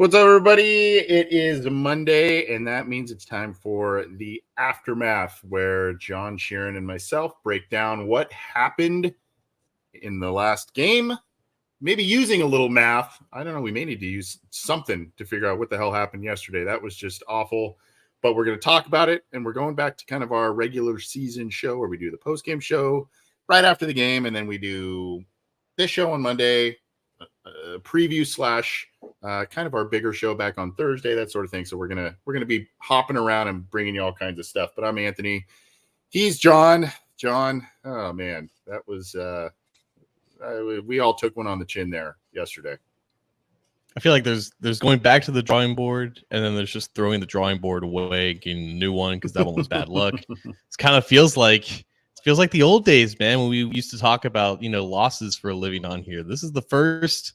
What's up, everybody? It is Monday, and that means it's time for the Aftermath, where John Sheeran and myself break down what happened in the last game. Maybe using a little math. I don't know. We may need to use something to figure out what the hell happened yesterday. That was just awful. But we're going to talk about it, and we're going back to kind of our regular season show where we do the post-game show right after the game, and then we do this show on Monday, preview slash kind of our bigger show back on Thursday, that sort of thing. So we're gonna be hopping around and bringing you all kinds of stuff. But I'm Anthony. He's John. John. Oh man, that was we all took one on the chin there yesterday. I feel like there's going back to the drawing board, and then there's just throwing the drawing board away, getting a new one because that one was bad luck. It kind of feels like the old days, man, when we used to talk about losses for a living on here. This is the first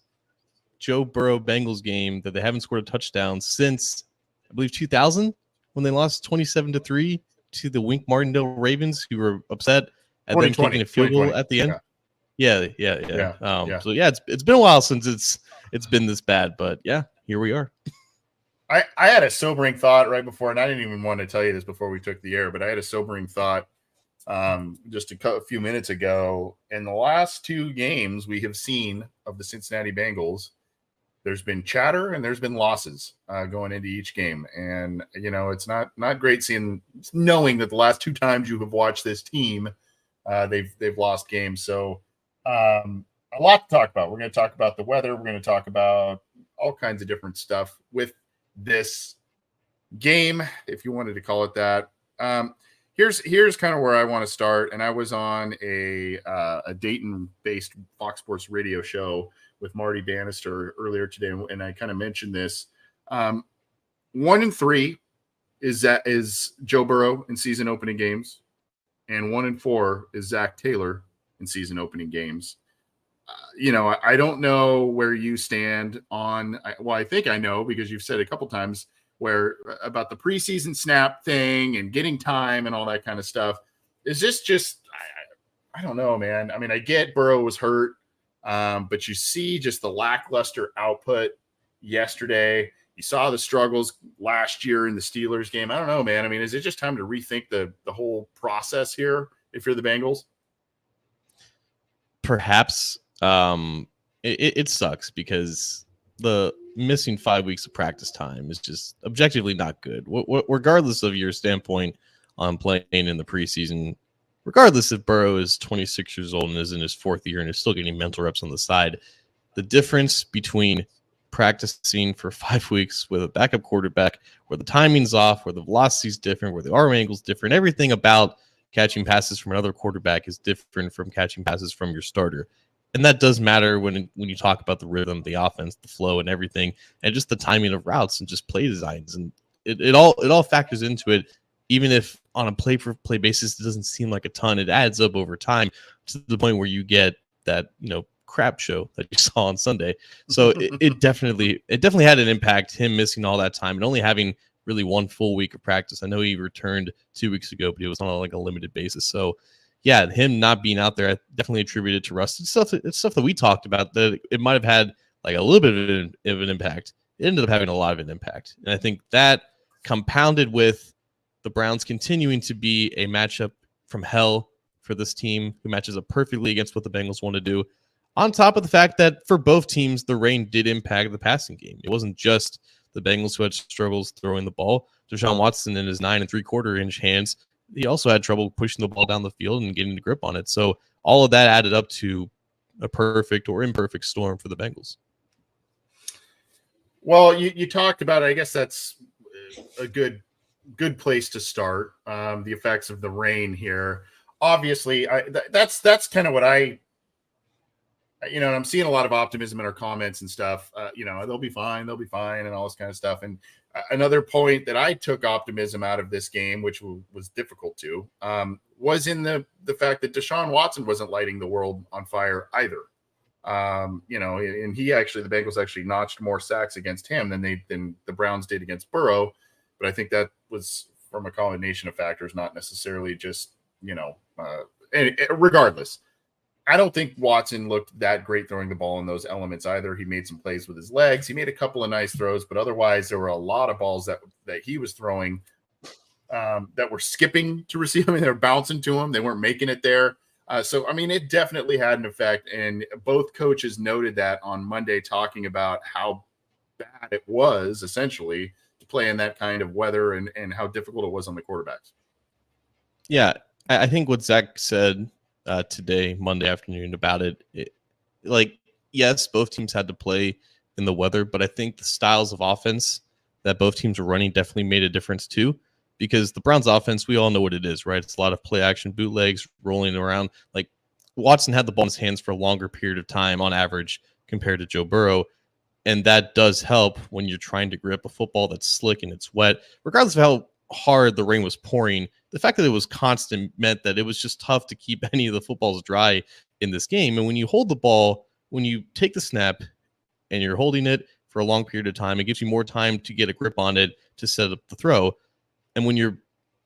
Joe Burrow Bengals game that they haven't scored a touchdown since, I believe, 2000, when they lost 27-3 to the Wink Martindale Ravens, who were upset at them taking a field goal at the end. Yeah. So yeah, it's been a while since it's been this bad, but yeah, here we are. I had a sobering thought right before, and I didn't even want to tell you this before we took the air, but I had a sobering thought just a few minutes ago. In the last two games we have seen of the Cincinnati Bengals, there's been chatter and there's been losses going into each game. And, it's not great knowing that the last two times you have watched this team, they've lost games. So a lot to talk about. We're going to talk about the weather. We're going to talk about all kinds of different stuff with this game, if you wanted to call it that. Here's kind of where I want to start. And I was on a Dayton-based Fox Sports radio show with Marty Bannister earlier today, and I kind of mentioned this. 1-3 is Joe Burrow in season opening games, and 1-4 is Zach Taylor in season opening games. I don't know where you stand on. I think I know, because you've said a couple times about the preseason snap thing and getting time and all that kind of stuff. Is this just? I don't know, man. I mean, I get Burrow was hurt. But you see just the lackluster output yesterday. You saw the struggles last year in the Steelers game. I don't know, man. I mean, is it just time to rethink the whole process here if you're the Bengals? Perhaps. It sucks because the missing 5 weeks of practice time is just objectively not good. Regardless of your standpoint on playing in the preseason, regardless if Burrow is 26 years old and is in his fourth year and is still getting mental reps on the side, the difference between practicing for 5 weeks with a backup quarterback, where the timing's off, where the velocity's different, where the arm angle's different, everything about catching passes from another quarterback is different from catching passes from your starter. And that does matter when you talk about the rhythm, the offense, the flow, and everything, and just the timing of routes and just play designs. And it all factors into it. Even if on a play-for-play basis, it doesn't seem like a ton, it adds up over time to the point where you get that, crap show that you saw on Sunday. So it definitely had an impact, him missing all that time and only having really one full week of practice. I know he returned 2 weeks ago, but he was on a limited basis. So yeah, him not being out there, I definitely attributed to rust. It's stuff that we talked about that it might have had like a little bit of an impact. It ended up having a lot of an impact. And I think that compounded with the Browns continuing to be a matchup from hell for this team, who matches up perfectly against what the Bengals want to do, on top of the fact that for both teams, the rain did impact the passing game. It wasn't just the Bengals who had struggles throwing the ball. Deshaun Watson in his 9 3/4 inch hands, he also had trouble pushing the ball down the field and getting the grip on it. So all of that added up to a perfect or imperfect storm for the Bengals. Well, you talked about it. I guess that's a good place to start. The effects of the rain here. Obviously, that's kind of what and I'm seeing a lot of optimism in our comments and stuff. They'll be fine, and all this kind of stuff. And another point that I took optimism out of this game, which was difficult to, was in the fact that Deshaun Watson wasn't lighting the world on fire either. And the Bengals actually notched more sacks against him than the Browns did against Burrow. But I think that was from a combination of factors, not necessarily just, regardless. I don't think Watson looked that great throwing the ball in those elements either. He made some plays with his legs. He made a couple of nice throws, but otherwise there were a lot of balls that he was throwing that were skipping to receive. I mean, they were bouncing to him. They weren't making it there. It definitely had an effect. And both coaches noted that on Monday, talking about how bad it was essentially to play in that kind of weather and how difficult it was on the quarterbacks. Yeah, I think what Zach said today, Monday afternoon, about it, yes, both teams had to play in the weather, but I think the styles of offense that both teams were running definitely made a difference too, because the Browns offense, we all know what it is, right? It's a lot of play action, bootlegs, rolling around. Like, Watson had the ball in his hands for a longer period of time on average compared to Joe Burrow, and that does help when you're trying to grip a football that's slick and it's wet. Regardless of how hard the rain was pouring, the fact that it was constant meant that it was just tough to keep any of the footballs dry in this game. And when you hold the ball, when you take the snap and you're holding it for a long period of time, it gives you more time to get a grip on it to set up the throw. And when you're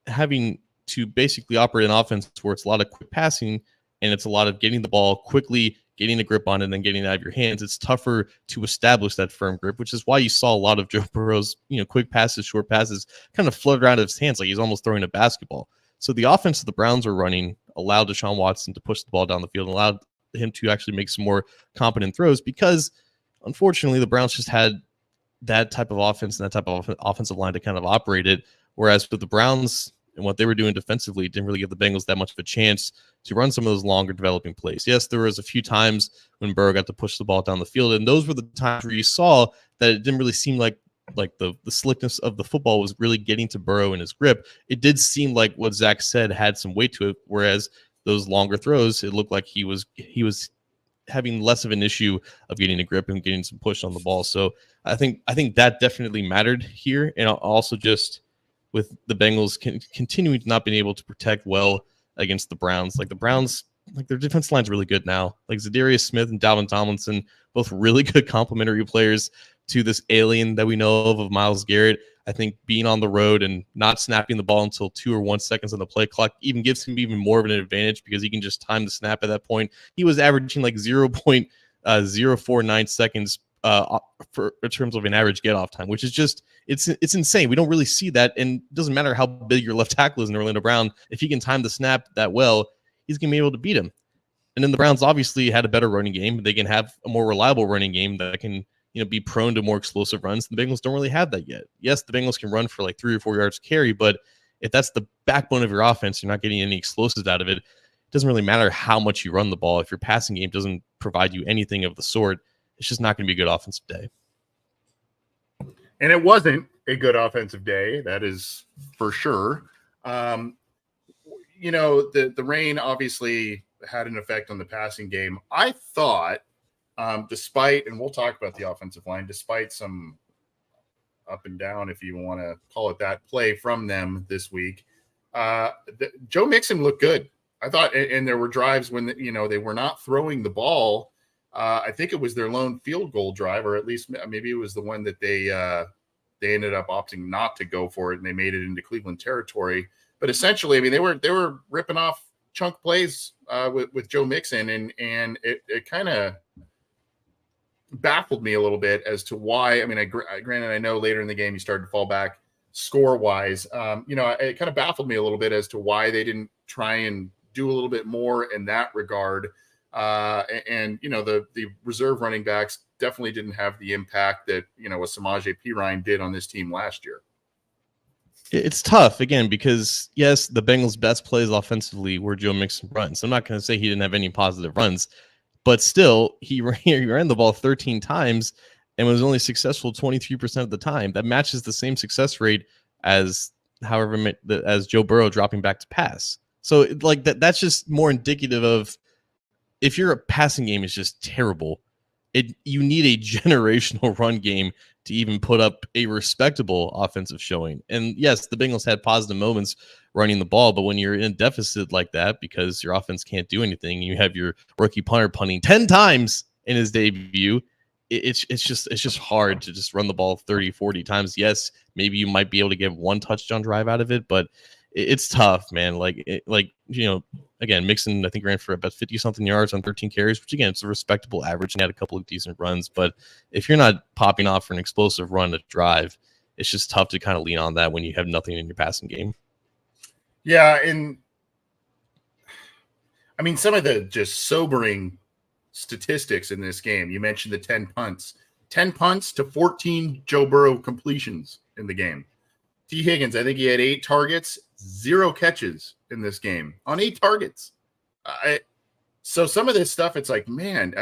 having to basically operate an offense where it's a lot of quick passing and it's a lot of getting the ball quickly, getting a grip on it, and then getting it out of your hands, it's tougher to establish that firm grip, which is why you saw a lot of Joe Burrow's, quick passes, short passes kind of flutter out of his hands like he's almost throwing a basketball. So the offense that the Browns were running allowed Deshaun Watson to push the ball down the field and allowed him to actually make some more competent throws, because unfortunately the Browns just had that type of offense and that type of offensive line to kind of operate it. Whereas with the Browns and what they were doing defensively, it didn't really give the Bengals that much of a chance to run some of those longer developing plays. Yes, there was a few times when Burrow got to push the ball down the field, and those were the times where you saw that it didn't really seem like the slickness of the football was really getting to Burrow in his grip. It did seem like what Zach said had some weight to it, whereas those longer throws, it looked like he was having less of an issue of getting a grip and getting some push on the ball. So I think that definitely mattered here. And also just with the Bengals continuing to not being able to protect well against the Browns. Like, the Browns, their defense line's really good now. Like, Zadarius Smith and Dalvin Tomlinson, both really good complementary players to this alien that we know of Myles Garrett. I think being on the road and not snapping the ball until 2 or 1 seconds on the play clock even gives him even more of an advantage, because he can just time the snap at that point. He was averaging 0.049 seconds in terms of an average get off time, which is just, it's insane. We don't really see that, and it doesn't matter how big your left tackle is in Orlando Brown. If he can time the snap that well, he's gonna be able to beat him. And then the Browns obviously had a better running game. They can have a more reliable running game that can be prone to more explosive runs. The Bengals don't really have that yet. Yes, the Bengals can run for 3 or 4 yards carry, but if that's the backbone of your offense, you're not getting any explosives out of it. It doesn't really matter how much you run the ball. If your passing game doesn't provide you anything of the sort, it's just not going to be a good offensive day. And it wasn't a good offensive day, that is for sure. The rain obviously had an effect on the passing game. I thought, despite, and we'll talk about the offensive line, despite some up and down, if you want to call it that, play from them this week, Joe Mixon looked good. I thought, and there were drives when they were not throwing the ball. I think it was their lone field goal drive, or at least maybe it was the one that they ended up opting not to go for it, and they made it into Cleveland territory. But essentially, they were ripping off chunk plays with Joe Mixon, and it kind of baffled me a little bit as to why. Granted, I know later in the game he started to fall back score wise. It kind of baffled me a little bit as to why they didn't try and do a little bit more in that regard. The reserve running backs definitely didn't have the impact that, a Samaje Perine did on this team last year. It's tough again because yes, the Bengals' best plays offensively were Joe Mixon runs. I'm not going to say he didn't have any positive runs, but still, he ran the ball 13 times and was only successful 23% of the time. That matches the same success rate as as Joe Burrow dropping back to pass. So like that's just more indicative of if your passing game is just terrible, you need a generational run game to even put up a respectable offensive showing. And yes, the Bengals had positive moments running the ball, but when you're in a deficit like that because your offense can't do anything, you have your rookie punter punting 10 times in his debut, it's just hard to just run the ball 30, 40 times. Yes, maybe you might be able to get one touchdown drive out of it, but it's tough, man. Again, Mixon, I think, ran for about 50-something yards on 13 carries, which, again, it's a respectable average and had a couple of decent runs. But if you're not popping off for an explosive run to drive, it's just tough to kind of lean on that when you have nothing in your passing game. Yeah, and I mean, some of the just sobering statistics in this game. You mentioned the 10 punts. 10 punts to 14 Joe Burrow completions in the game. T. Higgins, I think he had 8 targets, 0 catches in this game on 8 targets. So some of this stuff, it's like, man,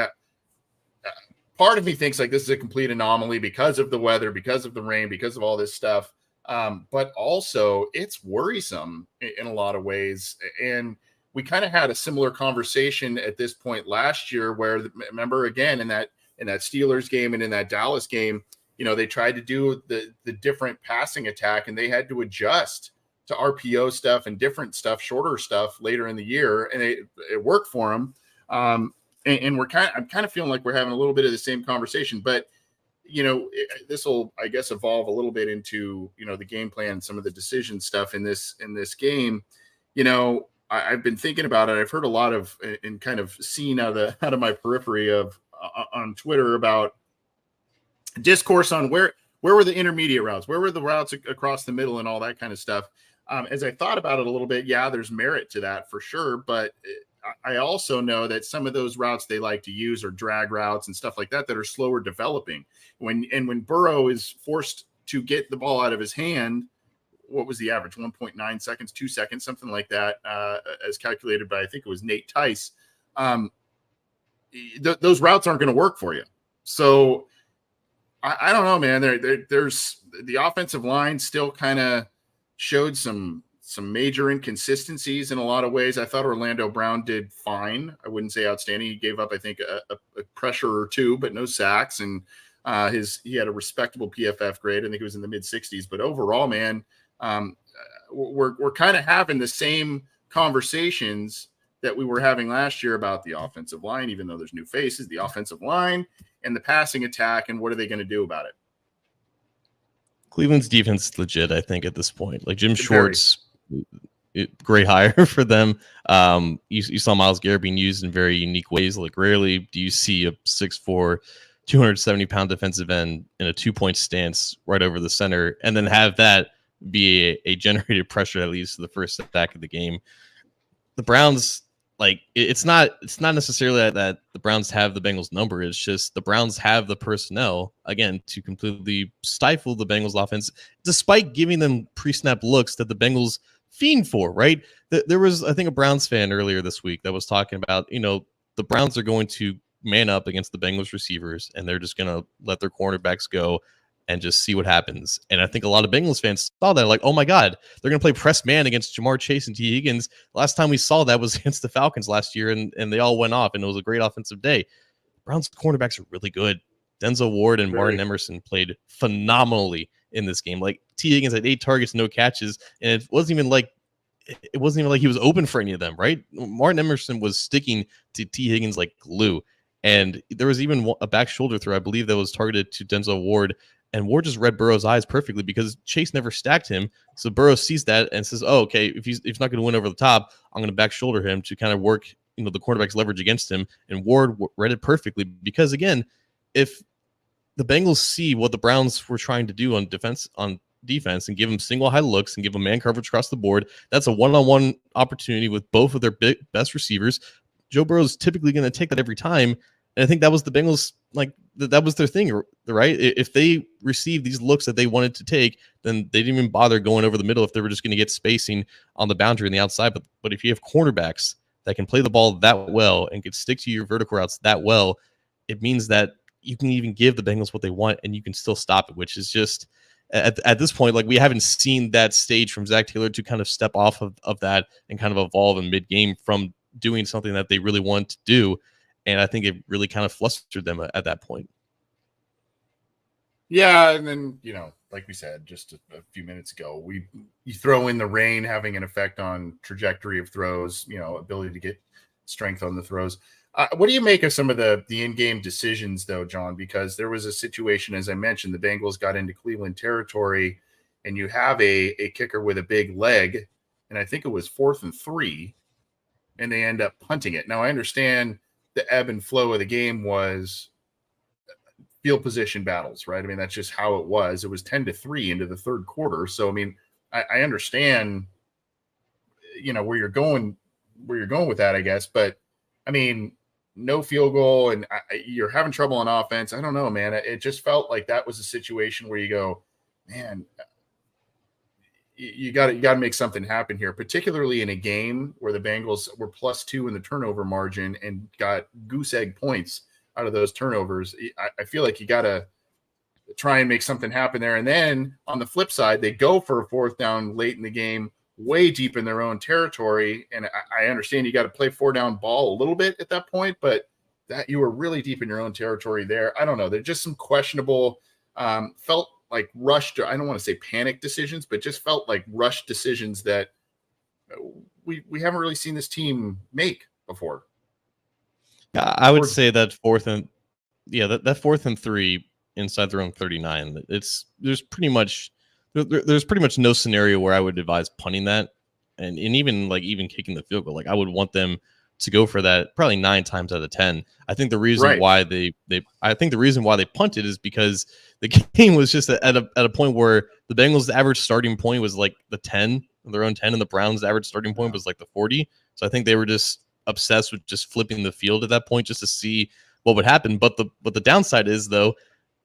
part of me thinks like this is a complete anomaly because of the weather, because of the rain, because of all this stuff. But also it's worrisome in a lot of ways. And we kind of had a similar conversation at this point last year where, remember, again, in that Steelers game and in that Dallas game, they tried to do the different passing attack and they had to adjust to RPO stuff and different stuff, shorter stuff later in the year. And it worked for them. And I'm kind of feeling like we're having a little bit of the same conversation, but this will, I guess, evolve a little bit into, the game plan and some of the decision stuff in this game. I've been thinking about it. I've heard a lot of and kind of seen out of my periphery on Twitter about discourse on where were the intermediate routes, where were the routes across the middle and all that kind of stuff. As I thought about it a little bit, yeah, there's merit to that for sure. But I also know that some of those routes they like to use are drag routes and stuff like that are slower developing. When Burrow is forced to get the ball out of his hand, what was the average? 1.9 seconds, 2 seconds, something like that, as calculated by, I think it was Nate Tice. Those routes aren't going to work for you. So I don't know, man. There's the offensive line still kind of showed some major inconsistencies in a lot of ways. I thought Orlando Brown did fine. I wouldn't say outstanding. He gave up, I think, a pressure or two, but no sacks. And he had a respectable PFF grade. I think it was in the mid 60s. But overall, man, we're kind of having the same conversations that we were having last year about the offensive line, even though there's new faces, the offensive line and the passing attack, and what are they going to do about it? Cleveland's defense is legit, I think, at this point. Like Jim Schwartz, great hire for them. You saw Myles Garrett being used in very unique ways. Like rarely do you see a 6'4", 270-pound defensive end in a 2-point stance right over the center, and then have that be a generated pressure that leads to the first sack of the game. The Browns, like it's not necessarily that the Browns have the Bengals number. It's just the Browns have the personnel, again, to completely stifle the Bengals offense, despite giving them pre-snap looks that the Bengals fiend for, right? There was, I think, a Browns fan earlier this week that was talking about, the Browns are going to man up against the Bengals receivers, and they're just going to let their cornerbacks go and just see what happens. And I think a lot of Bengals fans saw that, like, oh my God, they're going to play press man against Jamar Chase and T. Higgins. Last time we saw that was against the Falcons last year, and they all went off, and it was a great offensive day. Browns cornerbacks are really good. Denzel Ward and Martin Emerson played phenomenally in this game. Like, T. Higgins had 8 targets, no catches, and it wasn't even like he was open for any of them, right? Martin Emerson was sticking to T. Higgins like glue. And there was even a back shoulder throw, I believe, that was targeted to Denzel Ward. And Ward just read Burrow's eyes perfectly because Chase never stacked him. So Burrow sees that and says, oh, okay, if he's not going to win over the top, I'm going to back shoulder him to kind of work, the quarterback's leverage against him. And Ward read it perfectly because, again, if the Bengals see what the Browns were trying to do on defense and give them single high looks and give them man coverage across the board, that's a one-on-one opportunity with both of their best receivers. Joe Burrow is typically going to take that every time. And I think that was the Bengals, like that was their thing, right? If they received these looks that they wanted to take, then they didn't even bother going over the middle if they were just going to get spacing on the boundary and the outside. But if you have cornerbacks that can play the ball that well and can stick to your vertical routes that well, it means that you can even give the Bengals what they want and you can still stop it, which is just at this point, like we haven't seen that stage from Zach Taylor to kind of step off of that and kind of evolve in mid-game from doing something that they really want to do. And I think it really kind of flustered them at that point. Yeah, and then, like we said just a few minutes ago, you throw in the rain having an effect on trajectory of throws, ability to get strength on the throws. What do you make of some of the in-game decisions, though, John? Because there was a situation, as I mentioned, the Bengals got into Cleveland territory, and you have a kicker with a big leg, and I think it was 4th and 3, and they end up punting it. Now, I understand the ebb and flow of the game was field position battles, right? I mean, that's just how it was. It was 10-3 into the third quarter. So, I mean, I understand, where you're going with that, I guess. But, I mean, no field goal and you're having trouble on offense. I don't know, man. It just felt like that was a situation where you go, man, you got to make something happen here, particularly in a game where the Bengals were +2 in the turnover margin and got goose egg points out of those turnovers. I feel like you got to try and make something happen there. And then on the flip side, they go for a 4th down late in the game, way deep in their own territory. And I understand you got to play 4-down ball a little bit at that point, but that you were really deep in your own territory there. I don't know. There's just some questionable, felt like rushed, I don't want to say panic decisions, but just felt like rushed decisions that we haven't really seen this team make before. Yeah, I would say that 4th and that 4th and 3 inside their own 39. There's pretty much no scenario where I would advise punting that, and even kicking the field goal. Like I would want them to go for that probably 9 times out of 10. I think the reason why they punted is because the game was just at a point where the Bengals' average starting point was like the 10, their own 10, and the Browns' average starting point was like the 40. So I think they were just obsessed with just flipping the field at that point just to see what would happen. But the downside is, though,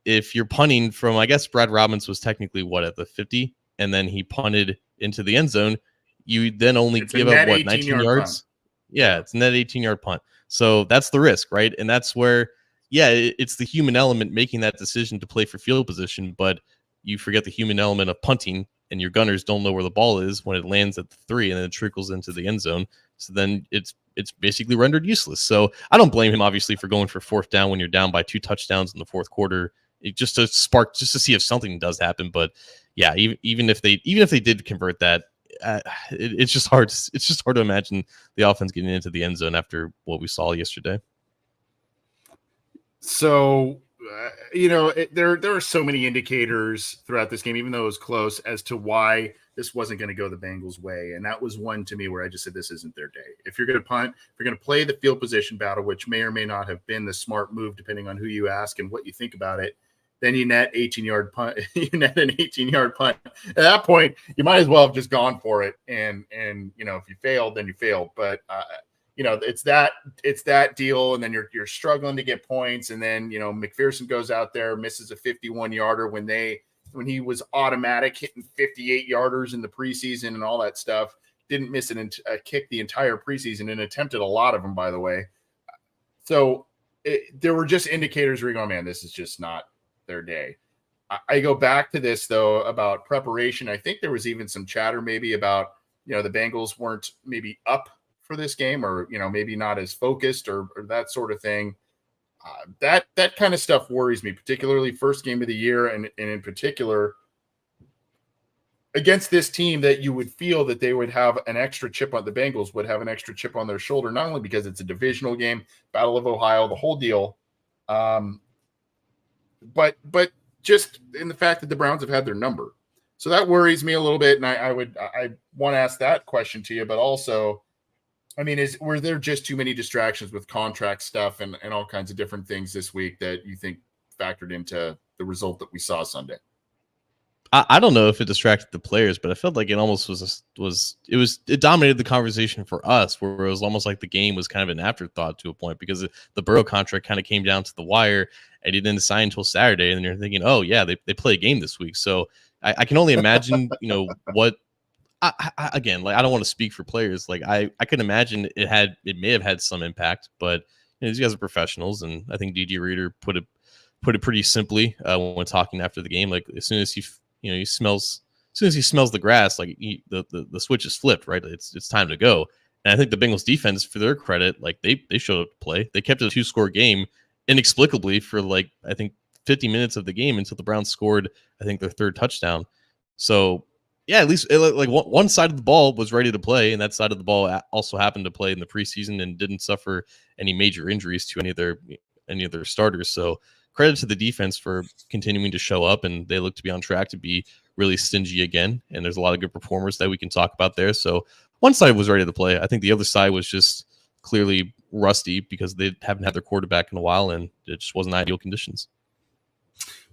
if you're punting from, I guess Brad Robbins was technically at the 50, and then he punted into the end zone, you then only give up 19 yards. Punt. Yeah, it's a net 18-yard punt. So that's the risk, right? And that's where, it's the human element making that decision to play for field position, but you forget the human element of punting, and your gunners don't know where the ball is when it lands at the 3 and then it trickles into the end zone. So then it's basically rendered useless. So I don't blame him, obviously, for going for 4th down when you're down by 2 touchdowns in the 4th quarter, just to see if something does happen. But yeah, even if they did convert that, it's just hard to imagine the offense getting into the end zone after what we saw yesterday. So, there are so many indicators throughout this game, even though it was close, as to why this wasn't going to go the Bengals' way. And that was one to me where I just said, this isn't their day. If you're going to punt, if you're going to play the field position battle, which may or may not have been the smart move, depending on who you ask and what you think about it, then you net 18-yard punt. You net an 18-yard punt. At that point, you might as well have just gone for it. And if you failed, then you failed. But it's that deal, and then you're struggling to get points, and then McPherson goes out there, misses a 51-yarder when he was automatic hitting 58-yarders in the preseason and all that stuff. Didn't miss a kick the entire preseason and attempted a lot of them, by the way. So there were just indicators where you go, man, this is just not their day. I go back to this, though, about preparation. I think there was even some chatter maybe about, the Bengals weren't maybe up for this game, or, maybe not as focused or that sort of thing. That kind of stuff worries me, particularly first game of the year. And in particular against this team that you would feel that they would have an extra chip on, the Bengals would have an extra chip on their shoulder, not only because it's a divisional game, Battle of Ohio, the whole deal. But just in the fact that the Browns have had their number. So that worries me a little bit. And I want to ask that question to you, but also, I mean, were there just too many distractions with contract stuff and all kinds of different things this week that you think factored into the result that we saw Sunday? I don't know if it distracted the players, but I felt like it almost it dominated the conversation for us, where it was almost like the game was kind of an afterthought to a point, because the Burrow contract kind of came down to the wire and he didn't sign until Saturday, and you're thinking, oh yeah, they play a game this week. So I can only imagine, what again, like, I don't want to speak for players. Like, I can imagine it may have had some impact, but these guys are professionals, and I think DJ Reader put it pretty simply when talking after the game. Like, as soon as he smells the grass, like, the switch is flipped, right? It's time to go. And I think the Bengals defense, for their credit, like, they showed up to play. They kept it a 2-score game inexplicably for, like, I think 50 minutes of the game, until the Browns scored, I think, their third touchdown. So yeah, at least like one side of the ball was ready to play, and that side of the ball also happened to play in the preseason and didn't suffer any major injuries to any of their starters. So credit to the defense for continuing to show up, and they look to be on track to be really stingy again. And there's a lot of good performers that we can talk about there. So one side was ready to play. I think the other side was just clearly rusty because they haven't had their quarterback in a while, and it just wasn't ideal conditions.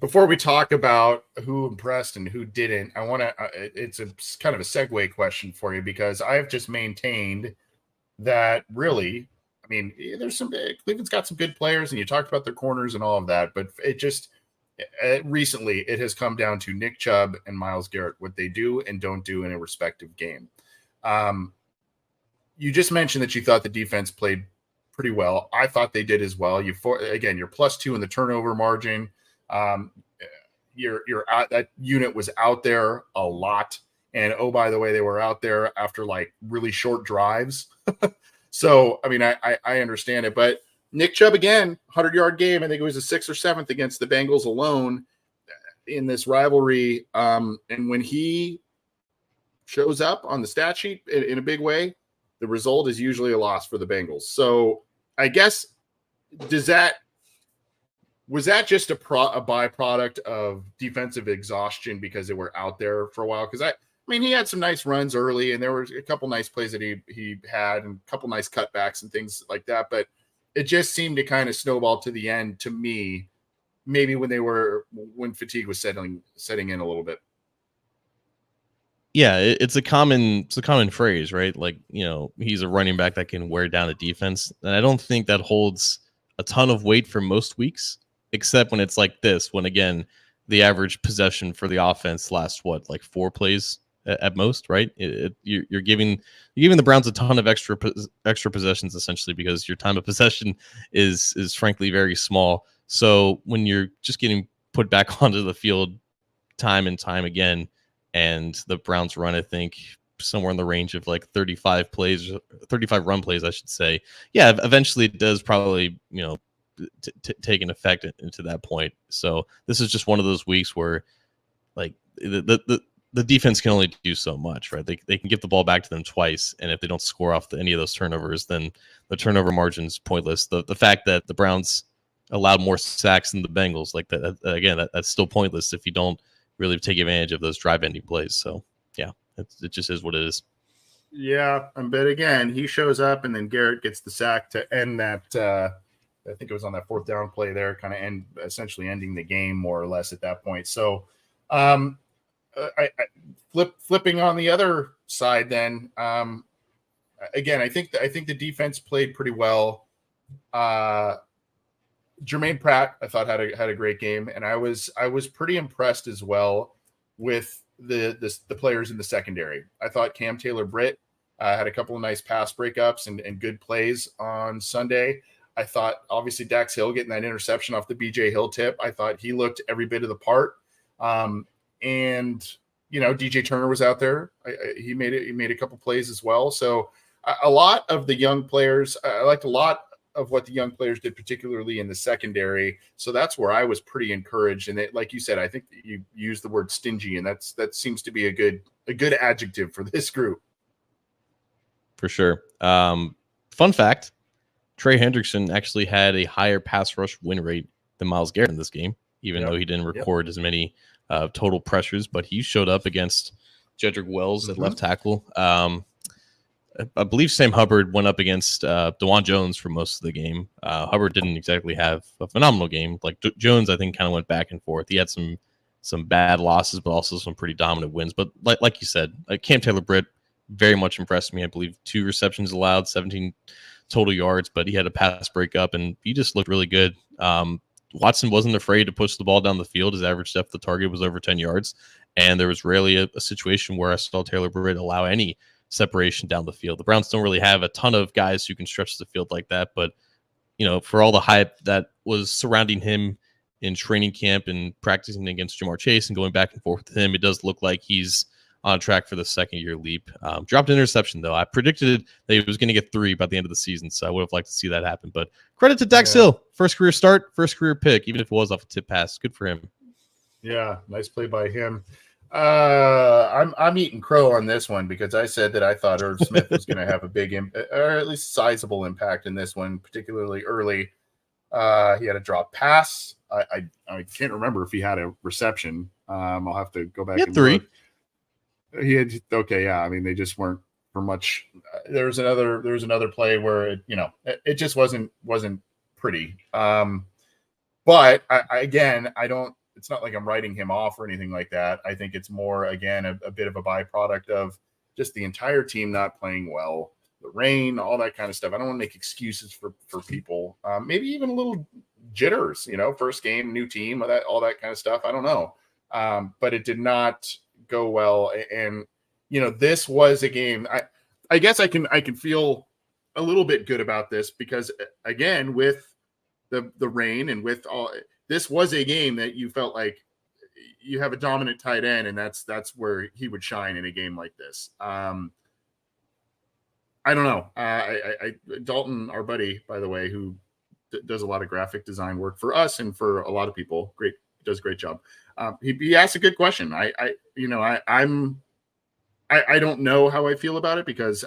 Before we talk about who impressed and who didn't, I want to, it's a kind of a segue question for you, because I've just maintained that really, I mean, there's Cleveland's got some good players, and you talked about their corners and all of that, but it just, recently it has come down to Nick Chubb and Myles Garrett, what they do and don't do in a respective game. You just mentioned that you thought the defense played pretty well. I thought they did as well. You're +2 in the turnover margin. You're out, that unit was out there a lot. And oh, by the way, they were out there after like really short drives. So, I mean, I understand it, but Nick Chubb, again, 100-yard game. I think it was the 6th or 7th against the Bengals alone in this rivalry. And when he shows up on the stat sheet in a big way, the result is usually a loss for the Bengals. So I guess, was that just a byproduct of defensive exhaustion because they were out there for a while? Because I mean, he had some nice runs early, and there were a couple nice plays that he had, and a couple nice cutbacks and things like that. But it just seemed to kind of snowball to the end to me, maybe when fatigue was setting in a little bit. Yeah, it's a common phrase, right? Like, he's a running back that can wear down a defense, and I don't think that holds a ton of weight for most weeks, except when it's like this, when, again, the average possession for the offense lasts like 4 plays at most, right? You're giving the Browns a ton of extra possessions, essentially, because your time of possession is frankly very small. So when you're just getting put back onto the field time and time again, and the Browns run, I think, somewhere in the range of like 35 run plays, I should say. Yeah, eventually it does probably, take an effect into that point. So this is just one of those weeks where, like, the defense can only do so much, right? They can give the ball back to them twice, and if they don't score off any of those turnovers, then the turnover margin's pointless. The fact that the Browns allowed more sacks than the Bengals, like that, again, that's still pointless if you don't really take advantage of those drive-ending plays. So yeah, it just is what it is. Yeah, but again, he shows up, and then Garrett gets the sack to end that. I think it was on that 4th down play there, kind of essentially ending the game more or less at that point. So, flipping on the other side, then again, I think the defense played pretty well. Jermaine Pratt, I thought had a great game, and I was pretty impressed as well with the players in the secondary. I thought Cam Taylor-Britt had a couple of nice pass breakups and good plays on Sunday. I thought, obviously, Dax Hill getting that interception off the BJ Hill tip, I thought he looked every bit of the part. And DJ Turner was out there. He made a couple plays as well. So a lot of the young players, I liked a lot of what the young players did, particularly in the secondary. So that's where I was pretty encouraged. And like you said, I think you used the word stingy, and that seems to be a good adjective for this group. For sure. Fun fact, Trey Hendrickson actually had a higher pass rush win rate than Myles Garrett in this game, even though he didn't record as many total pressures, but he showed up against Jedrick Wells at left tackle. I believe Sam Hubbard went up against DeJuan Jones for most of the game. Hubbard didn't exactly have a phenomenal game. Like Jones, I think, kind of went back and forth. He had some some bad losses, but also some pretty dominant wins. But like you said, Cam Taylor-Britt very much impressed me. I believe 2 receptions allowed, 17 total yards, but he had a pass breakup, and he just looked really good. Watson wasn't afraid to push the ball down the field. His average depth of target was over 10 yards, and there was rarely a situation where I saw Taylor-Britt allow any separation down the field. The Browns don't really have a ton of guys who can stretch the field like that, but for all the hype that was surrounding him in training camp and practicing against Jamar Chase and going back and forth with him, it does look like he's on track for the second-year leap. Dropped an interception, though. I predicted that he was going to get 3 by the end of the season, so I would have liked to see that happen. But credit to Dax Hill. First career start, first career pick, even if it was off a tip pass. Good for him. Yeah, nice play by him. I'm eating crow on this one because I said that I thought Irv Smith was going to have a big or at least sizable impact in this one, particularly early. He had a drop pass. I can't remember if he had a reception. I'll have to go back. He had 3. Look. He had yeah. I mean, they just weren't for much. There was another play where it just wasn't pretty. But I don't. It's not like I'm writing him off or anything like that. I think it's more, again, a bit of a byproduct of just the entire team not playing well, the rain, all that kind of stuff. I don't want to make excuses for people. Maybe even a little jitters, first game, new team, all that kind of stuff. I don't know. But it did not go well. And, this was a game. I guess I can feel a little bit good about this because, again, with the rain and with all – this was a game that you felt like you have a dominant tight end, and that's where he would shine in a game like this. I don't know. Dalton, our buddy, by the way, who does a lot of graphic design work for us and for a lot of people, does a great job. He asked a good question. I don't know how I feel about it because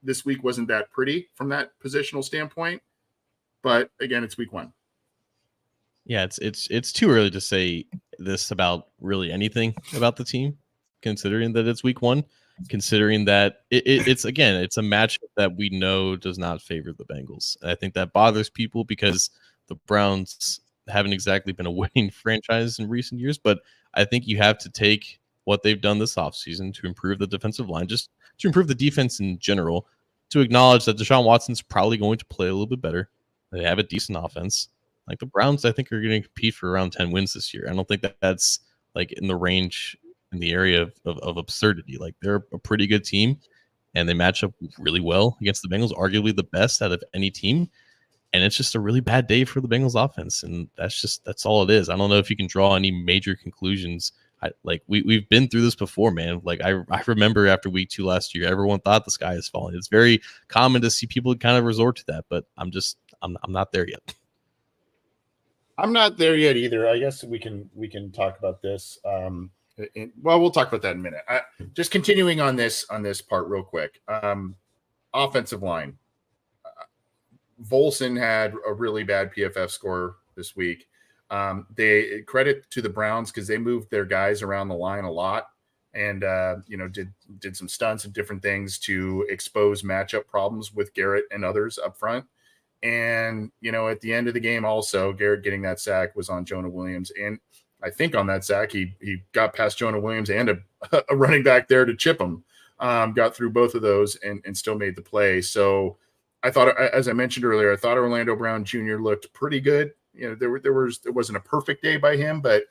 this week wasn't that pretty from that positional standpoint. But again, it's week 1. Yeah, it's too early to say this about really anything about the team, considering that it's week 1, considering that it's a matchup that we know does not favor the Bengals. And I think that bothers people because the Browns haven't exactly been a winning franchise in recent years, but I think you have to take what they've done this offseason to improve the defensive line, just to improve the defense in general, to acknowledge that Deshaun Watson's probably going to play a little bit better. They have a decent offense. Like the Browns, I think, are going to compete for around 10 wins this year. I don't think that's like in the range, in the area of absurdity. Like they're a pretty good team, and they match up really well against the Bengals, arguably the best out of any team. And it's just a really bad day for the Bengals offense, and that's all it is. I don't know if you can draw any major conclusions. We've been through this before, man. Like I remember after week 2 last year, everyone thought the sky is falling. It's very common to see people kind of resort to that, but I'm not there yet. I'm not there yet either. I guess we can talk about this. We'll talk about that in a minute. Just continuing on this part real quick. Offensive line. Volson had a really bad PFF score this week. They credit to the Browns because they moved their guys around the line a lot and did some stunts and different things to expose matchup problems with Garrett and others up front. And, at the end of the game also, Garrett getting that sack was on Jonah Williams. And I think on that sack, he got past Jonah Williams and a running back there to chip him. Got through both of those and still made the play. So I thought, as I mentioned earlier, I thought Orlando Brown Jr. looked pretty good. There wasn't a perfect day by him, but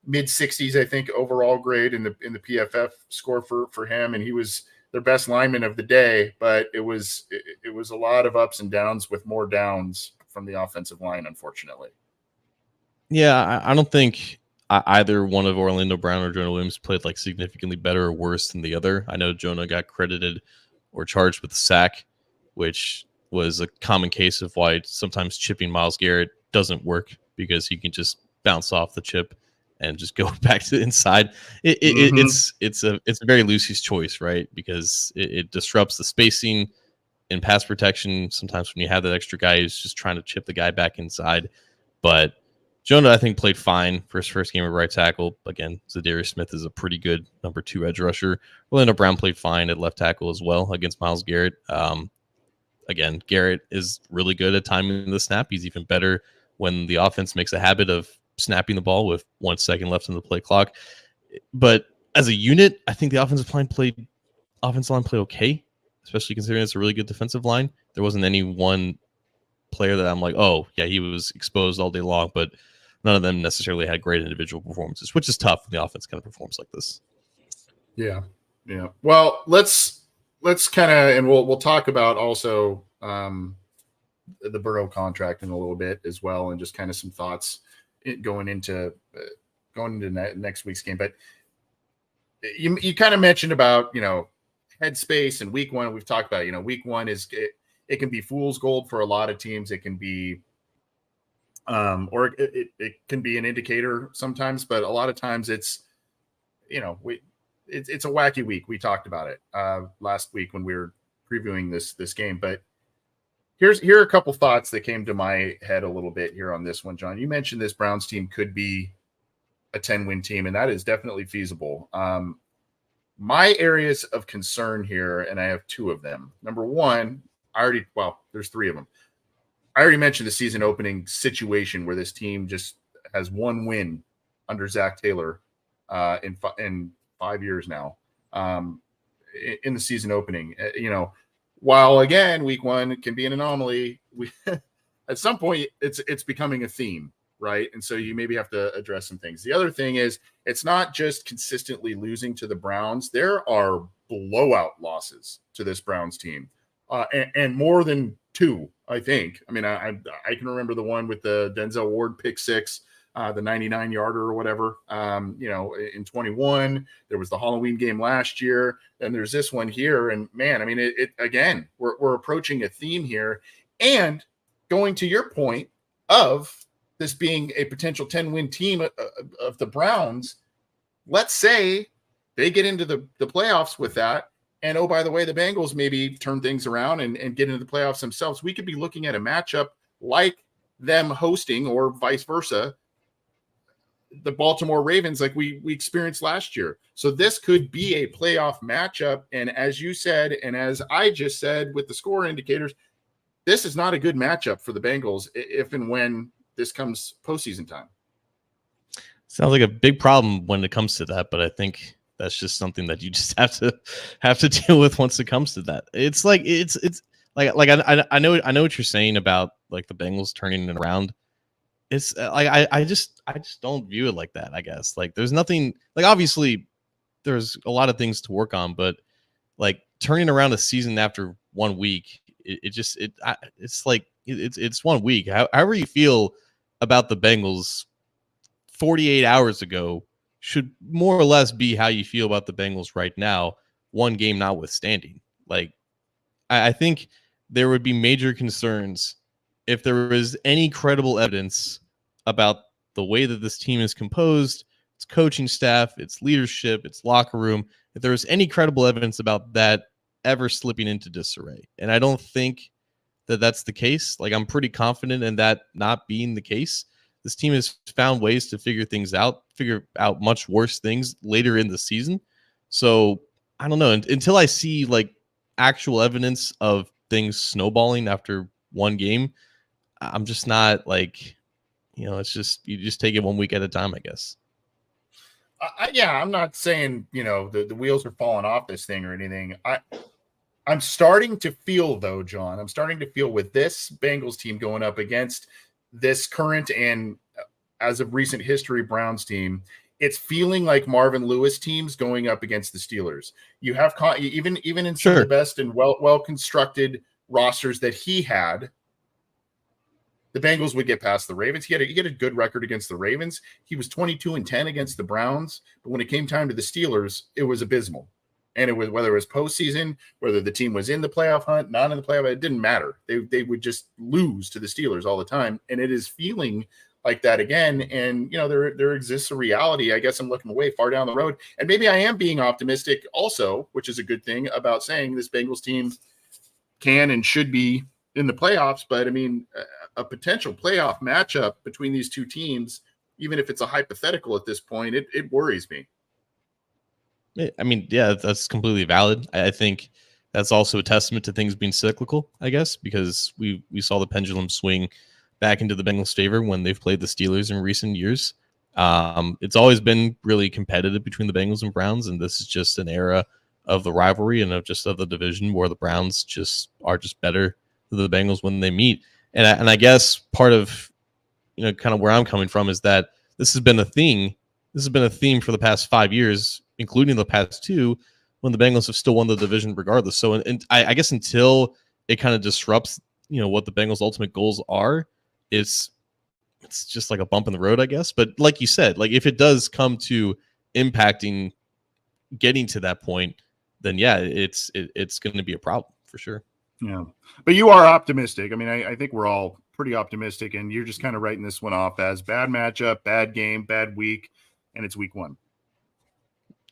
mid-60s, I think, overall grade in the PFF score for him. And he was their best lineman of the day, but it was a lot of ups and downs with more downs from the offensive line, unfortunately. Yeah, I don't think either one of Orlando Brown or Jonah Williams played like significantly better or worse than the other. I know Jonah got credited or charged with a sack, which was a common case of why sometimes chipping Myles Garrett doesn't work because he can just bounce off the chip and just go back to the inside. It's a very Lucy's choice, right? Because it disrupts the spacing in pass protection. Sometimes when you have that extra guy who's just trying to chip the guy back inside. But Jonah, I think, played fine for his first game at right tackle. Again, Zadarius Smith is a pretty good number 2 edge rusher. Orlando Brown played fine at left tackle as well against Myles Garrett. Again, Garrett is really good at timing the snap. He's even better when the offense makes a habit of snapping the ball with 1 second left on the play clock. But as a unit, I think the offensive line played okay, especially considering it's a really good defensive line. There wasn't any one player that I'm like, oh, yeah, he was exposed all day long, but none of them necessarily had great individual performances, which is tough when the offense kind of performs like this. Yeah. Well, let's kind of, and we'll talk about also the Burrow contract in a little bit as well, and just kind of some thoughts going into next week's game. But you kind of mentioned about headspace and week one. We've talked about week one it can be fool's gold for a lot of teams. It can be or it can be an indicator sometimes, but a lot of times it's it's a wacky week. We talked about it last week when we were previewing this game. But here are a couple thoughts that came to my head a little bit here on this one, John. You mentioned this Browns team could be a 10-win team, and that is definitely feasible. My areas of concern here, and I have two of them. Number one, there's three of them. I already mentioned the season opening situation where this team just has one win under Zach Taylor in 5 years now in the season opening. While again, week one can be an anomaly, at some point it's becoming a theme, right? And so you maybe have to address some things. The other thing is it's not just consistently losing to the Browns. There are blowout losses to this Browns team, and more than two, I think. I mean, I can remember the one with the Denzel Ward pick six, the 99-yarder or whatever, in 21. There was the Halloween game last year. And there's this one here. And, man, I mean, it again, we're approaching a theme here. And going to your point of this being a potential 10-win team of the Browns, let's say they get into the playoffs with that. And, oh, by the way, the Bengals maybe turn things around and get into the playoffs themselves. We could be looking at a matchup like them hosting or vice versa the Baltimore Ravens like we experienced last year. So this could be a playoff matchup. And as you said, and as I just said with the score indicators, this is not a good matchup for the Bengals if and when this comes postseason time. Sounds like a big problem when it comes to that, but I think that's just something that you just have to deal with once it comes to that. It's like I know what you're saying about like the Bengals turning it around. It's like I just don't view it like that. I guess like there's nothing like obviously there's a lot of things to work on, but like turning around a season after 1 week, it's like it's 1 week. However you feel about the Bengals 48 hours ago should more or less be how you feel about the Bengals right now, one game notwithstanding. Like I think there would be major concerns if there was any credible evidence about the way that this team is composed, its coaching staff, its leadership, its locker room, if there was any credible evidence about that ever slipping into disarray. And I don't think that that's the case. Like I'm pretty confident in that not being the case. This team has found ways to figure out much worse things later in the season. So I don't know until I see like actual evidence of things snowballing after one game. I'm just not like, it's just, you just take it 1 week at a time, I guess. I'm not saying, the wheels are falling off this thing or anything. I'm starting to feel though, John, with this Bengals team going up against this current and as of recent history Browns team, it's feeling like Marvin Lewis teams going up against the Steelers. You have even in some of the best and well constructed rosters that he had, the Bengals would get past the Ravens. He had a good record against the Ravens. He was 22-10 against the Browns, but when it came time to the Steelers, it was abysmal. And it was whether it was postseason, whether the team was in the playoff hunt, not in the playoff, it didn't matter. They would just lose to the Steelers all the time. And it is feeling like that again. And there exists a reality. I guess I'm looking way far down the road. And maybe I am being optimistic also, which is a good thing about saying this Bengals team can and should be in the playoffs. But I mean, a potential playoff matchup between these two teams, even if it's a hypothetical at this point, it worries me. I mean, yeah, that's completely valid. I think that's also a testament to things being cyclical, I guess, because we saw the pendulum swing back into the Bengals' favor when they've played the Steelers in recent years. It's always been really competitive between the Bengals and Browns, and this is just an era of the rivalry and of the division where the Browns are better than the Bengals when they meet. And I guess part of kind of where I'm coming from is that this has been a thing. This has been a theme for the past 5 years, including the past 2, when the Bengals have still won the division regardless. So, and I guess until it kind of disrupts, what the Bengals' ultimate goals are, it's just like a bump in the road, I guess. But like you said, like if it does come to impacting getting to that point, then yeah, it's going to be a problem for sure. Yeah, but you are optimistic. I mean, I think we're all pretty optimistic, and you're just kind of writing this one off as bad matchup, bad game, bad week, and it's week 1.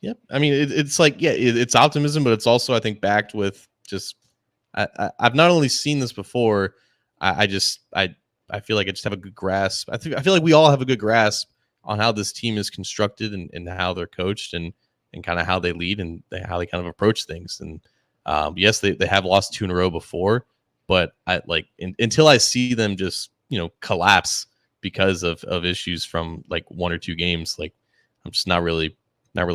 Yep. I mean, it's like, yeah, it's optimism, but it's also, I think, backed with just I've not only seen this before, I feel like I just have a good grasp. I feel like we all have a good grasp on how this team is constructed and how they're coached and kind of how they lead and how they kind of approach things. And yes, they have lost 2 in a row before, but until I see them just collapse because of issues from like 1 or 2 games, like I'm just not really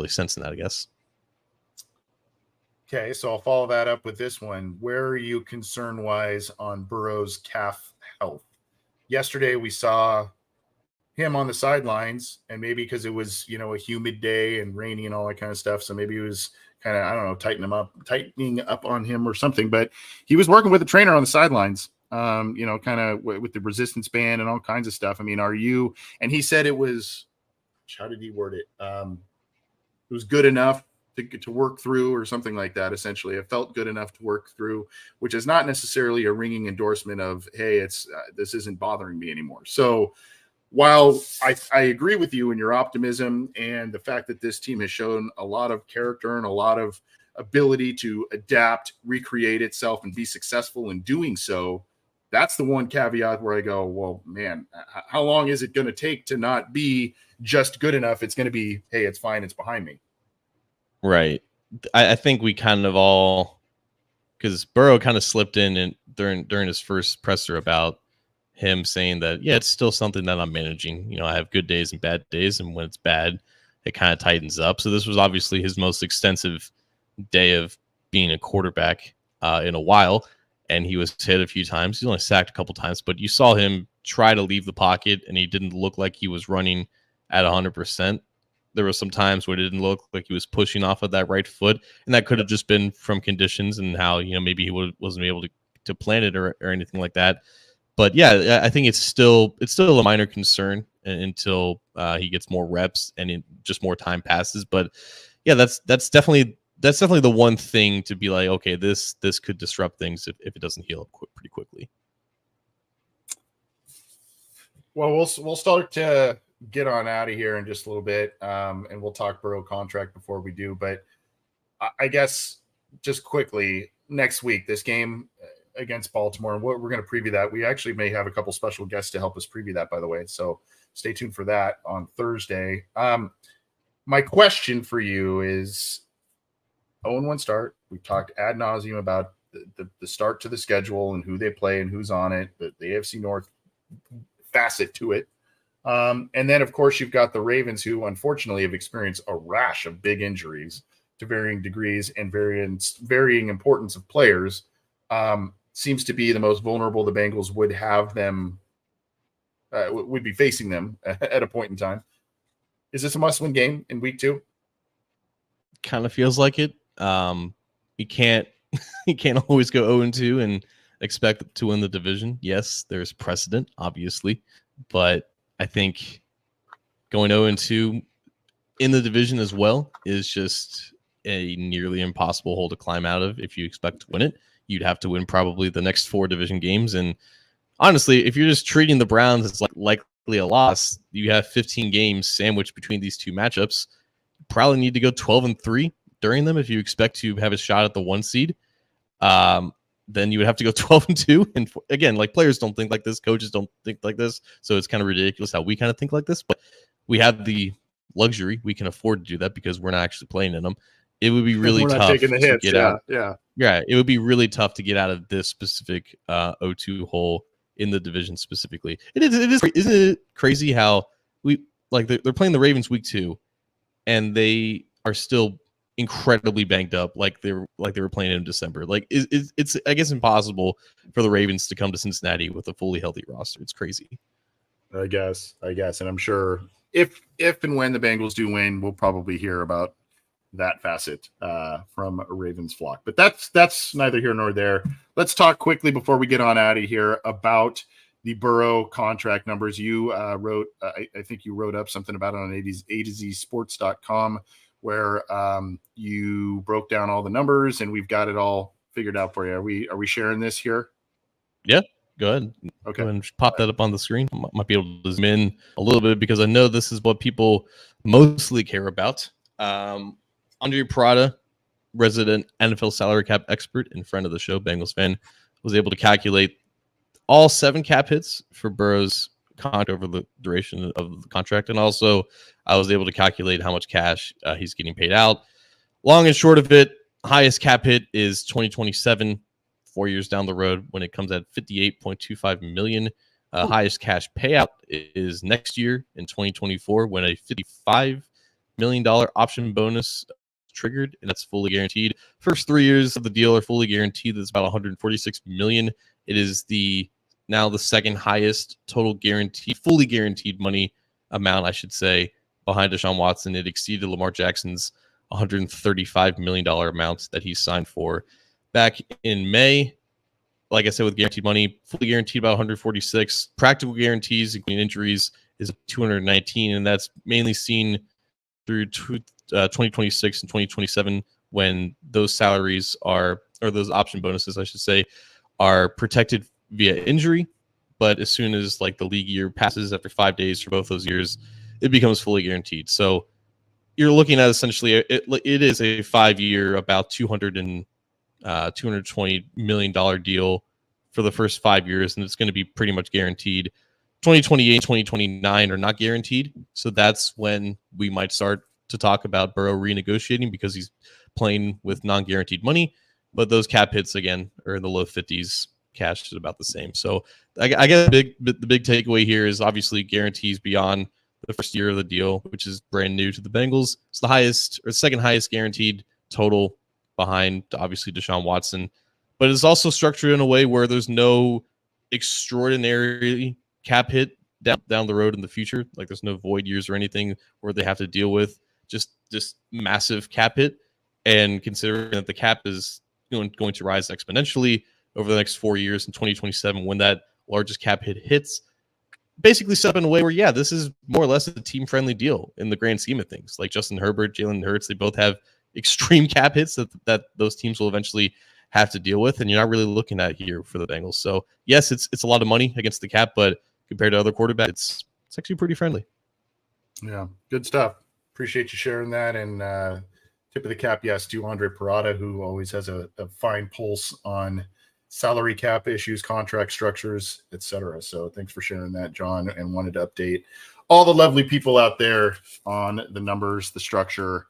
sensing that, I guess. Okay, so I'll follow that up with this one. Where are you concern-wise on Burrow's calf health? Yesterday, we saw him on the sidelines, and maybe because it was, a humid day and rainy and all that kind of stuff, so maybe it was kind of, I don't know, tightening up on him or something, but he was working with a trainer on the sidelines, kind of with the resistance band and all kinds of stuff. I mean, and he said it was, how did he word it? It was good enough to work through or something like that. Essentially, it felt good enough to work through, which is not necessarily a ringing endorsement of, hey, this isn't bothering me anymore. So while I agree with you in your optimism and the fact that this team has shown a lot of character and a lot of ability to adapt, recreate itself, and be successful in doing so, that's the one caveat where I go, well, man, how long is it going to take to not be just good enough? It's going to be, hey, it's fine, it's behind me. Right. I think we kind of all, because Burrow kind of slipped in and during his first presser about him saying that, yeah, it's still something that I'm managing. I have good days and bad days, and when it's bad, it kind of tightens up. So this was obviously his most extensive day of being a quarterback in a while, and he was hit a few times. He's only sacked a couple times, but you saw him try to leave the pocket, and he didn't look like he was running at 100%. There were some times where it didn't look like he was pushing off of that right foot, and that could have just been from conditions and how maybe he wasn't able to plant it or anything like that. But yeah, I think it's still a minor concern until he gets more reps and just more time passes. But yeah, that's definitely the one thing to be like, okay, this could disrupt things if it doesn't heal pretty quickly. Well, we'll start to get on out of here in just a little bit, and we'll talk Burrow contract before we do. But I guess just quickly, next week, this game against Baltimore, and we're going to preview that. We actually may have a couple special guests to help us preview that, by the way. So stay tuned for that on Thursday. My question for you is 0-1 start. We've talked ad nauseum about the start to the schedule and who they play and who's on it, the AFC North facet to it. And then, of course, you've got the Ravens, who unfortunately have experienced a rash of big injuries to varying degrees and varying importance of players. Seems to be the most vulnerable the Bengals would have them, would be facing them at a point in time. Is this a must-win game in week 2? Kind of feels like it. You can't always go 0-2 and expect to win the division. Yes, there's precedent, obviously, but I think going 0-2 in the division as well is just a nearly impossible hole to climb out of if you expect to win it. You'd have to win probably the next 4 division games. And honestly, if you're just treating the Browns as likely a loss, you have 15 games sandwiched between these 2 matchups. You probably need to go 12-3 during them if you expect to have a shot at the 1 seed. Then you would have to go 12-2. And again, players don't think like this, coaches don't think like this, so it's kind of ridiculous how we kind of think like this. But we have the luxury; we can afford to do that because we're not actually playing in them. It would be really tough to get out. Yeah. It would be really tough to get out of this specific 0-2 hole in the division specifically. It is. Isn't it crazy how they're playing the Ravens week 2, and they are still incredibly banged up like they were playing in December. Like it's I guess impossible for the Ravens to come to Cincinnati with a fully healthy roster. It's crazy. I guess, and I'm sure if and when the Bengals do win, we'll probably hear about that facet from a Ravens flock. But that's neither here nor there. Let's talk quickly before we get on out of here about the Burrow contract numbers. You wrote, I think you wrote up something about it on A to Z sports.com, where you broke down all the numbers, and we've got it all figured out for you. Are we sharing this here? Yeah. Go ahead. Okay. Go ahead and pop that up on the screen. Might be able to zoom in a little bit because I know this is what people mostly care about. Andre Parada, resident NFL salary cap expert and friend of the show, Bengals fan, was able to calculate all 7 cap hits for Burrow's contract over the duration of the contract. And also, I was able to calculate how much cash he's getting paid out. Long and short of it, highest cap hit is 2027, 4 years down the road, when it comes at $58.25 million. Highest cash payout is next year in 2024, when a $55 million option bonus triggered, and that's fully guaranteed. First 3 years of the deal are fully guaranteed. That's about $146 million. It is now the second highest total guaranteed, fully guaranteed money amount, I should say, behind Deshaun Watson. It exceeded Lamar Jackson's $135 million amount that he signed for back in May. Like I said, with guaranteed money, fully guaranteed about 146. Practical guarantees, including injuries, is 219, and that's mainly seen through 2026 and 2027, when those salaries are, or those option bonuses, I should say, are protected via injury. But as soon as like the league year passes, after 5 days for both those years, it becomes fully guaranteed. So you're looking at essentially it is a 5-year, about $220 million deal for the first 5 years, and it's going to be pretty much guaranteed. 2028, 2029 are not guaranteed, so that's when we might start to talk about Burrow renegotiating, because he's playing with non-guaranteed money. But those cap hits, again, are in the low 50s. Cash is about the same. So I guess the big takeaway here is obviously guarantees beyond the first year of the deal, which is brand new to the Bengals. It's the highest, or second highest guaranteed total behind, obviously, Deshaun Watson. But it's also structured in a way where there's no extraordinary cap hit down the road in the future. Like there's no void years or anything where they have to deal with just this massive cap hit. And considering that the cap is going to rise exponentially over the next 4 years in 2027, when that largest cap hit hits, basically set up in a way where, yeah, this is more or less a team-friendly deal in the grand scheme of things. Like Justin Herbert, Jalen Hurts, they both have extreme cap hits that those teams will eventually have to deal with, and you're not really looking at here for the Bengals. So yes, it's a lot of money against the cap, but compared to other quarterbacks, it's actually pretty friendly. Yeah, good stuff. Appreciate you sharing that. And tip of the cap, yes, to Andre Parada, who always has a fine pulse on salary cap issues, contract structures, etc. So thanks for sharing that, John, and wanted to update all the lovely people out there on the numbers, the structure,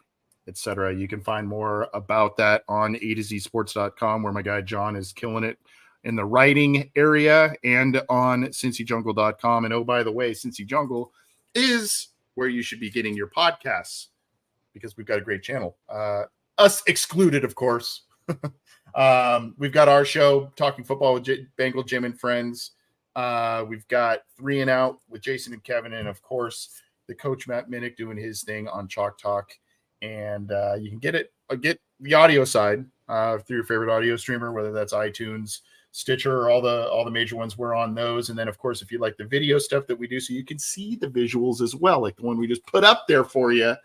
etc. You can find more about that on A to Z sports.com, where my guy John is killing it in the writing area, and on CinciJungle.com. And oh, by the way, Cincy Jungle is where you should be getting your podcasts, because we've got a great channel. Us excluded, of course. We've got our show, Talking Football with Bengal Jim and Friends. We've got 3 and Out with Jason and Kevin, and of course, the coach Matt Minnick doing his thing on Chalk Talk. And you can get the audio side through your favorite audio streamer, whether that's iTunes, Stitcher, or all the major ones. We're on those. And then, of course, if you like the video stuff that we do, so you can see the visuals as well, like the one we just put up there for you,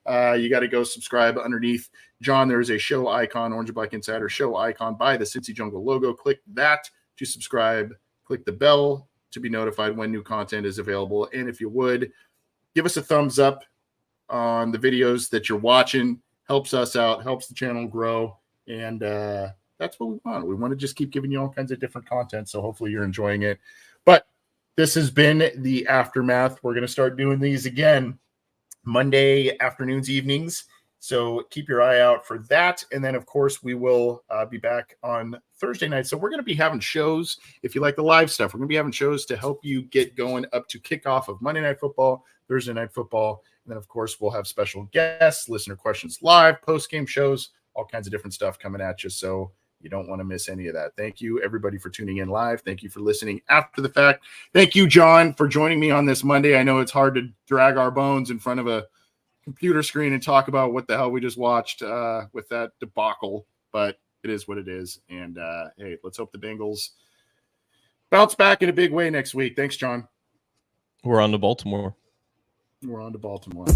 you got to go subscribe underneath. John, there is a show icon, Orange and Black Insider show icon by the Cincy Jungle logo. Click that to subscribe. Click the bell to be notified when new content is available. And if you would, give us a thumbs up on the videos that you're watching. Helps us out, helps the channel grow. And that's what we want. We want to just keep giving you all kinds of different content. So hopefully you're enjoying it. But this has been the Aftermath. We're going to start doing these again Monday afternoons, evenings. So keep your eye out for that. And then, of course, we will be back on Thursday night. So we're going to be having shows. If you like the live stuff, we're going to be having shows to help you get going up to kickoff of Monday Night Football, Thursday Night Football. And then, of course, we'll have special guests, listener questions live, post-game shows, all kinds of different stuff coming at you. So you don't want to miss any of that. Thank you, everybody, for tuning in live. Thank you for listening after the fact. Thank you, John, for joining me on this Monday. I know it's hard to drag our bones in front of a computer screen and talk about what the hell we just watched with that debacle, but it is what it is. And hey, let's hope the Bengals bounce back in a big way next week. Thanks, John. We're on to Baltimore. We're on to Baltimore.